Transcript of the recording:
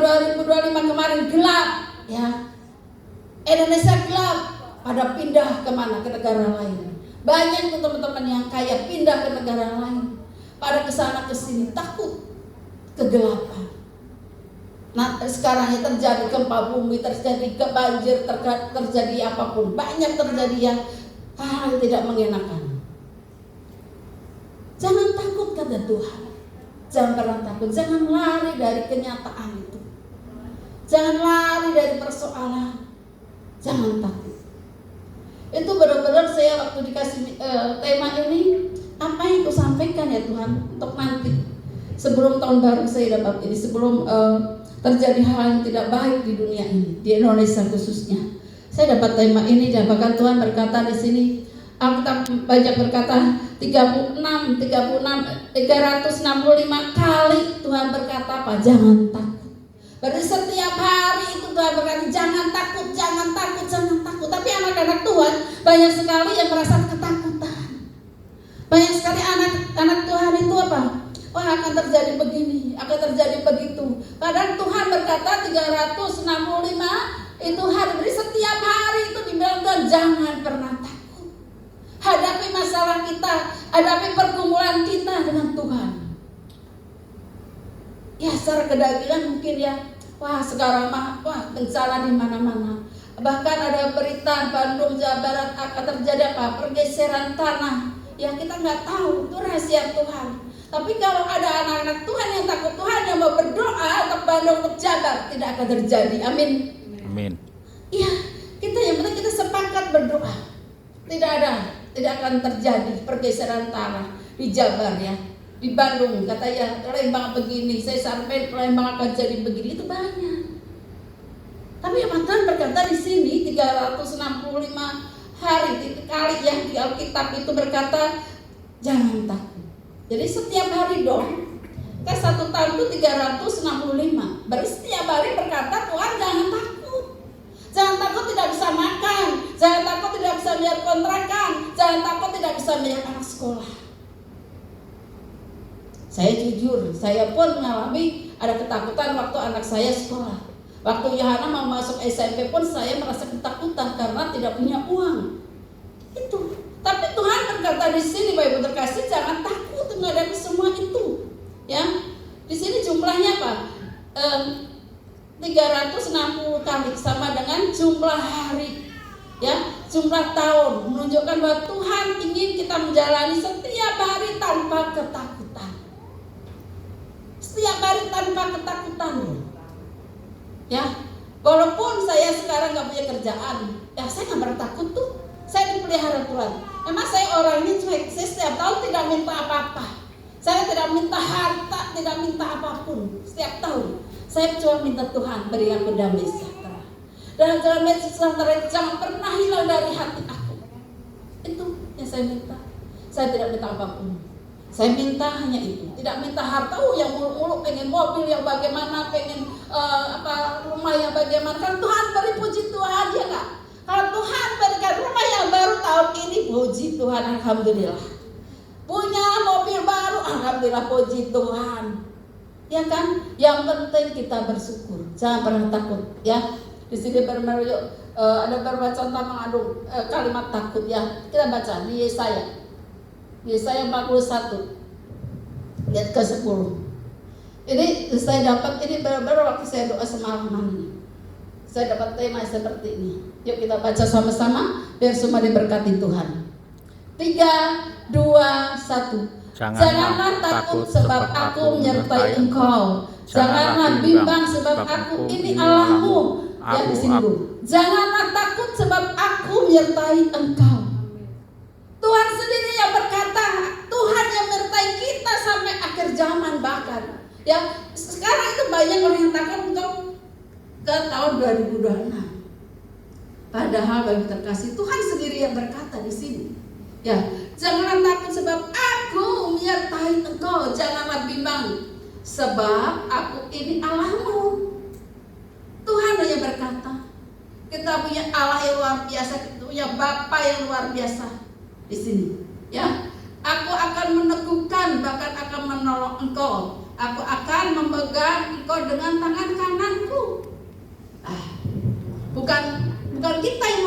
2025 kemarin gelap, ya. Indonesia gelap, pada pindah kemana? Ke negara lain. Banyak tuh teman-teman yang kaya pindah ke negara lain, pada kesana kesini takut kegelapan. Nah sekarang ini terjadi gempa bumi, terjadi banjir, terjadi apapun, banyak terjadi yang hal tidak mengenakan. Jangan takut kata Tuhan, jangan pernah takut, jangan lari dari kenyataan itu, jangan lari dari persoalan, jangan takut. Itu benar-benar saya waktu dikasih tema ini, apa yang aku sampaikan ya Tuhan untuk nanti sebelum tahun baru saya dapat ini, sebelum terjadi hal yang tidak baik di dunia ini, di Indonesia khususnya. Saya dapat tema ini dan bahkan Tuhan berkata di sini, Alkitab banyak berkata 365 kali Tuhan berkata apa? Jangan takut. Berarti setiap hari itu Tuhan berkata jangan takut, jangan takut, jangan takut. Tapi anak-anak Tuhan banyak sekali yang merasa ketakutan. Banyak sekali anak Tuhan itu apa? Wah akan terjadi begini, akan terjadi begitu. Padahal Tuhan berkata 365 itu hari, jadi setiap hari itu dibilang Tuhan jangan pernah takut. Hadapi masalah kita, hadapi pergumulan kita dengan Tuhan. Ya secara kedagingan mungkin ya, wah sekarang mah wah bencana di mana-mana. Bahkan ada berita Bandung Jawa Barat akan terjadi apa? Pergeseran tanah. Ya kita nggak tahu, itu rahasia Tuhan. Tapi kalau ada anak-anak Tuhan yang takut Tuhan yang mau berdoa untuk Bandung, untuk Jabar, tidak akan terjadi. Amin. Amin. Iya, kita yang penting kita sepakat berdoa. Tidak akan terjadi pergeseran tanah di Jabar ya. Di Bandung kata ya Lembang begini, saya sampai Lembang akan jadi begini, itu banyak. Tapi Tuhan berkata di sini 365 hari kali ya di Alkitab itu berkata jangan takut. Jadi setiap hari dong. Kan 1 tahun itu 365. Berarti setiap hari berkata Tuhan jangan takut. Jangan takut tidak bisa makan, jangan takut tidak bisa bayar kontrakan, jangan takut tidak bisa bayar anak sekolah. Saya jujur, saya pun mengalami ada ketakutan waktu anak saya sekolah. Waktu Yohana mau masuk SMP pun saya merasa ketakutan karena tidak punya uang. Itu. Tapi Tuhan berkata di sini, Bapak Ibu terkasih, jangan takut menghadapi semua itu. Ya, di sini jumlahnya apa? 360 kali sama dengan jumlah hari. Ya, jumlah tahun menunjukkan bahwa Tuhan ingin kita menjalani setiap hari tanpa ketakutan. Setiap hari tanpa ketakutan. Ya, walaupun saya sekarang nggak punya kerjaan, ya saya nggak pernah takut tuh. Saya dipelihara Tuhan. Memang saya orangnya cuek. Saya setiap tahun tidak minta apa-apa. Saya tidak minta harta, tidak minta apapun. Setiap tahun saya cuma minta Tuhan beri aku damai sejahtera. Dan damai sejahtera itu jangan pernah hilang dari hati aku. Itu yang saya minta. Saya tidak minta apapun. Saya minta hanya itu. Tidak minta harta. Yang muluk-muluk pengen mobil yang bagaimana, pengen rumah yang bagaimana. Kan Tuhan beri, puji Tuhan ya nggak? Kalau Tuhan berikan rumah yang baru tahun ini, puji Tuhan, alhamdulillah. Punya mobil baru, alhamdulillah, puji Tuhan. Ya kan? Yang penting kita bersyukur, jangan pernah takut. Ya, di sini ada beberapa contoh mengandung kalimat takut ya. Kita baca di Yesaya 41 ayat ke-10. Ini saya dapat ini benar-benar waktu saya doa semalaman ini. Saya dapat tema seperti ini. Yuk kita baca sama-sama biar semua diberkati Tuhan. 3, 2, 1. Janganlah takut sebab aku menyertai engkau. Janganlah bimbang sebab aku ini Allahmu. Ya di sini dulu. Janganlah takut sebab aku menyertai engkau. Tuhan sendiri yang berkata, Tuhan yang menyertai kita sampai akhir zaman bahkan. Ya, sekarang itu banyak orang yang takut untuk ke tahun 2026. Padahal bagi terkasih Tuhan sendiri yang berkata di sini. Ya, janganlah takut sebab aku menyertai engkau. Janganlah bimbang sebab aku ini Allahmu. Tuhan yang berkata. Kita punya Allah yang luar biasa, kita punya Bapa yang luar biasa di sini. Ya, aku akan meneguhkan bahkan akan menolong engkau. Aku akan memegang engkau dengan tangan kananku. bukan kita yang